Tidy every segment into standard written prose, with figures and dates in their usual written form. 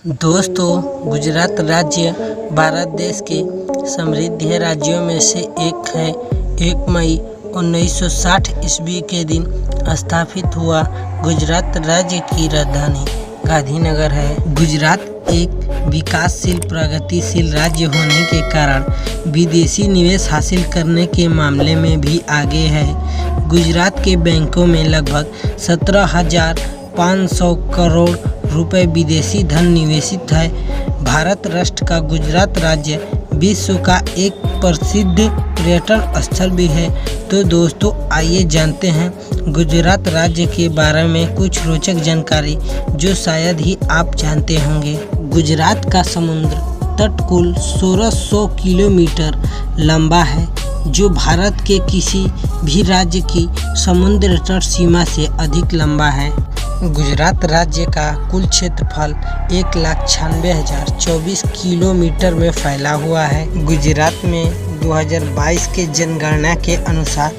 दोस्तों, गुजरात राज्य भारत देश के समृद्ध राज्यों में से एक है। 1 मई 1960 ईस्वी के दिन स्थापित हुआ गुजरात राज्य की राजधानी गांधीनगर है। गुजरात एक विकासशील प्रगतिशील राज्य होने के कारण विदेशी निवेश हासिल करने के मामले में भी आगे है। गुजरात के बैंकों में लगभग 17,500 करोड़ रुपए विदेशी धन निवेशित है। भारत राष्ट्र का गुजरात राज्य विश्व का एक प्रसिद्ध पर्यटन स्थल भी है। तो दोस्तों, आइए जानते हैं गुजरात राज्य के बारे में कुछ रोचक जानकारी जो शायद ही आप जानते होंगे। गुजरात का समुद्र तट कुल 1600 किलोमीटर लंबा है, जो भारत के किसी भी राज्य की समुद्र तट सीमा से अधिक लंबा है। गुजरात राज्य का कुल क्षेत्रफल 1,96,024 किलोमीटर में फैला हुआ है। गुजरात में 2022 के जनगणना के अनुसार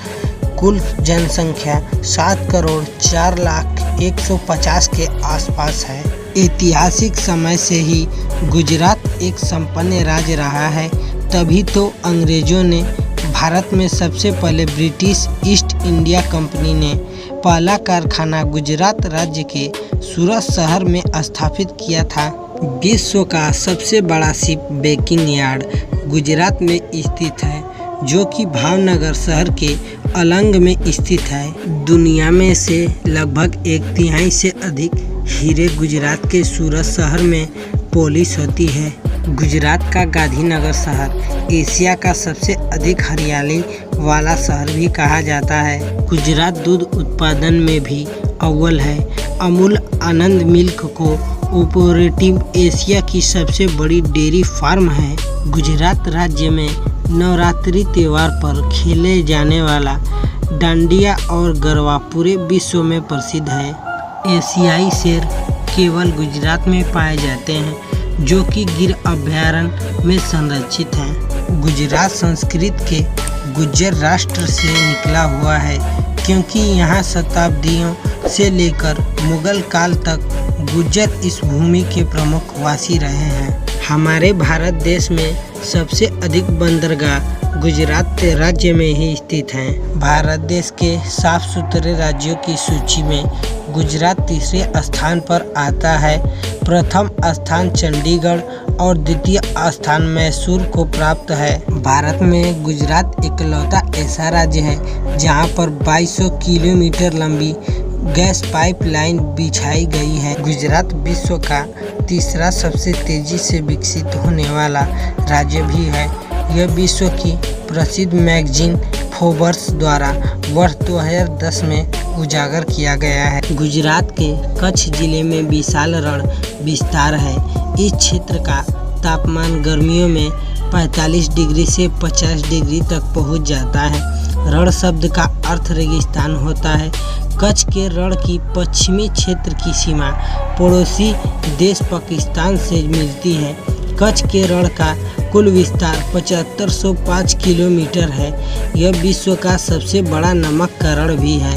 कुल जनसंख्या 7,04,01,150 के आसपास है। ऐतिहासिक समय से ही गुजरात एक संपन्न राज्य रहा है, तभी तो अंग्रेजों ने भारत में सबसे पहले ब्रिटिश ईस्ट इंडिया कंपनी ने पहला कारखाना गुजरात राज्य के सूरत शहर में स्थापित किया था। विश्व का सबसे बड़ा शिप ब्रेकिंग यार्ड गुजरात में स्थित है, जो कि भावनगर शहर के अलंग में स्थित है। दुनिया में से लगभग 1/3 से अधिक हीरे गुजरात के सूरत शहर में पॉलिश होती है। गुजरात का गांधीनगर शहर एशिया का सबसे अधिक हरियाली वाला शहर भी कहा जाता है। गुजरात दूध उत्पादन में भी अव्वल है। अमूल आनंद मिल्क कोऑपरेटिव एशिया की सबसे बड़ी डेयरी फार्म है। गुजरात राज्य में नवरात्रि त्योहार पर खेले जाने वाला डांडिया और गरबा पूरे विश्व में प्रसिद्ध है। एशियाई शेर केवल गुजरात में पाए जाते हैं, जो कि गिर अभयारण्य में संरक्षित हैं। गुजरात संस्कृत के गुज्जर राष्ट्र से निकला हुआ है, क्योंकि यहाँ शताब्दियों से लेकर मुगल काल तक गुज्जर इस भूमि के प्रमुख वासी रहे हैं। हमारे भारत देश में सबसे अधिक बंदरगाह गुजरात राज्य में ही स्थित हैं। भारत देश के साफ सुथरे राज्यों की सूची में गुजरात तीसरे स्थान पर आता है। प्रथम स्थान चंडीगढ़ और द्वितीय स्थान मैसूर को प्राप्त है। भारत में गुजरात इकलौता ऐसा राज्य है जहां पर 2200 किलोमीटर लंबी गैस पाइपलाइन बिछाई गई है। गुजरात विश्व का तीसरा सबसे तेजी से विकसित होने वाला राज्य भी है। यह विश्व की प्रसिद्ध मैगजीन फोर्ब्स द्वारा वर्ष 2010 में उजागर किया गया है। गुजरात के कच्छ जिले में विशाल रण विस्तार है। इस क्षेत्र का तापमान गर्मियों में 45 डिग्री से 50 डिग्री तक पहुंच जाता है। रण शब्द का अर्थ रेगिस्तान होता है। कच्छ के रण की पश्चिमी क्षेत्र की सीमा पड़ोसी देश पाकिस्तान से मिलती है। कच्छ के रण का कुल विस्तार 7505 किलोमीटर है। यह विश्व का सबसे बड़ा नमक का रण भी है।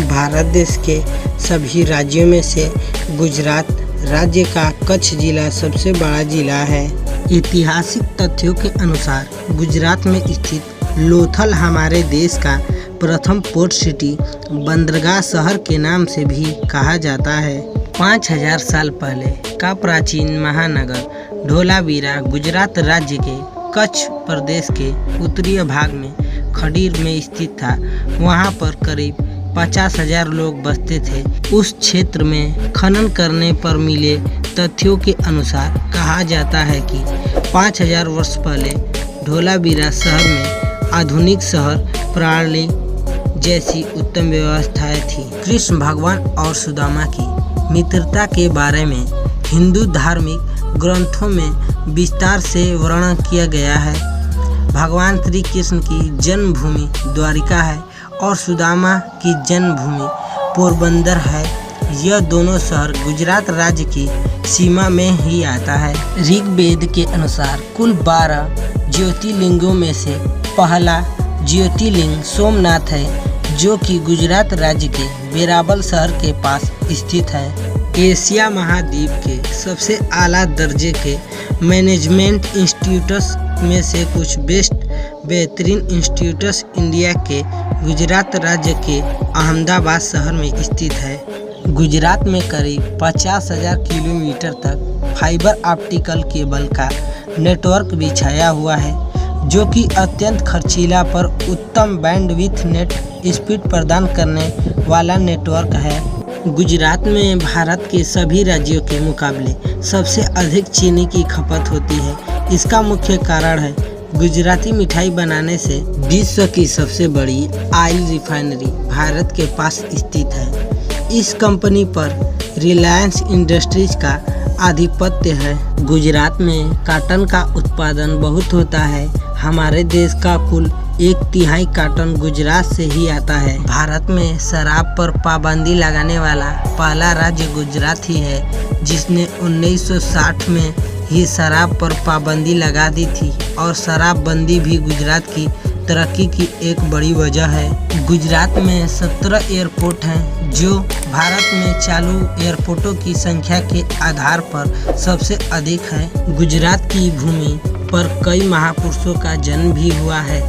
भारत देश के सभी राज्यों में से गुजरात राज्य का कच्छ जिला सबसे बड़ा जिला है। ऐतिहासिक तथ्यों के अनुसार गुजरात में स्थित लोथल हमारे देश का प्रथम पोर्ट सिटी बंदरगाह शहर के नाम से भी कहा जाता है। 5000 साल पहले का प्राचीन महानगर धोलावीरा गुजरात राज्य के कच्छ प्रदेश के उत्तरी भाग में खडीर में स्थित था। वहां पर करीब 50,000 लोग बसते थे। उस क्षेत्र में खनन करने पर मिले तथ्यों के अनुसार कहा जाता है कि 5000 वर्ष पहले धोलावीरा शहर में आधुनिक शहर प्रणाली जैसी उत्तम व्यवस्थाएं थी। कृष्ण भगवान और सुदामा की मित्रता के बारे में हिंदू धार्मिक ग्रंथों में विस्तार से वर्णन किया गया है। भगवान श्री कृष्ण की जन्मभूमि द्वारिका है और सुदामा की जन्मभूमि पोरबंदर है। यह दोनों शहर गुजरात राज्य की सीमा में ही आता है। ऋग्वेद के अनुसार कुल 12 ज्योतिर्लिंगों में से पहला ज्योतिर्लिंग सोमनाथ है, जो कि गुजरात राज्य के वेरावल शहर के पास स्थित है। एशिया महाद्वीप के सबसे आला दर्जे के मैनेजमेंट इंस्टीट्यूट्स में से कुछ बेहतरीन इंस्टीट्यूट्स इंडिया के गुजरात राज्य के अहमदाबाद शहर में स्थित है। गुजरात में करीब 50,000 किलोमीटर तक फाइबर ऑप्टिकल केबल का नेटवर्क बिछाया हुआ है, जो कि अत्यंत खर्चीला पर उत्तम बैंडविड्थ नेट स्पीड प्रदान करने वाला नेटवर्क है। गुजरात में भारत के सभी राज्यों के मुकाबले सबसे अधिक चीनी की खपत होती है। इसका मुख्य कारण है गुजराती मिठाई बनाने से विश्व की सबसे बड़ी ऑयल रिफाइनरी भारत के पास स्थित है। इस कंपनी पर रिलायंस इंडस्ट्रीज का आधिपत्य है। गुजरात में कॉटन का उत्पादन बहुत होता है। हमारे देश का कुल 1/3 कॉटन गुजरात से ही आता है। भारत में शराब पर पाबंदी लगाने वाला पहला राज्य गुजरात ही है, जिसने 1960 में ही शराब पर पाबंदी लगा दी थी और शराबबंदी भी गुजरात की तरक्की की एक बड़ी वजह है। गुजरात में 17 एयरपोर्ट हैं, जो भारत में चालू एयरपोर्टों की संख्या के आधार पर सबसे अधिक है। गुजरात की भूमि पर कई महापुरुषों का जन्म भी हुआ है,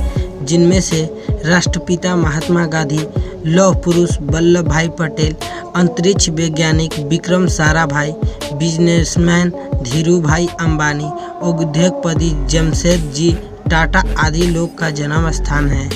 जिनमें से राष्ट्रपिता महात्मा गांधी, लौह पुरुष वल्लभ भाई पटेल, अंतरिक्ष वैज्ञानिक विक्रम साराभाई, बिजनेसमैन धीरू भाई अंबानी, उद्योगपति जमशेदजी टाटा आदि लोग का जन्म स्थान है।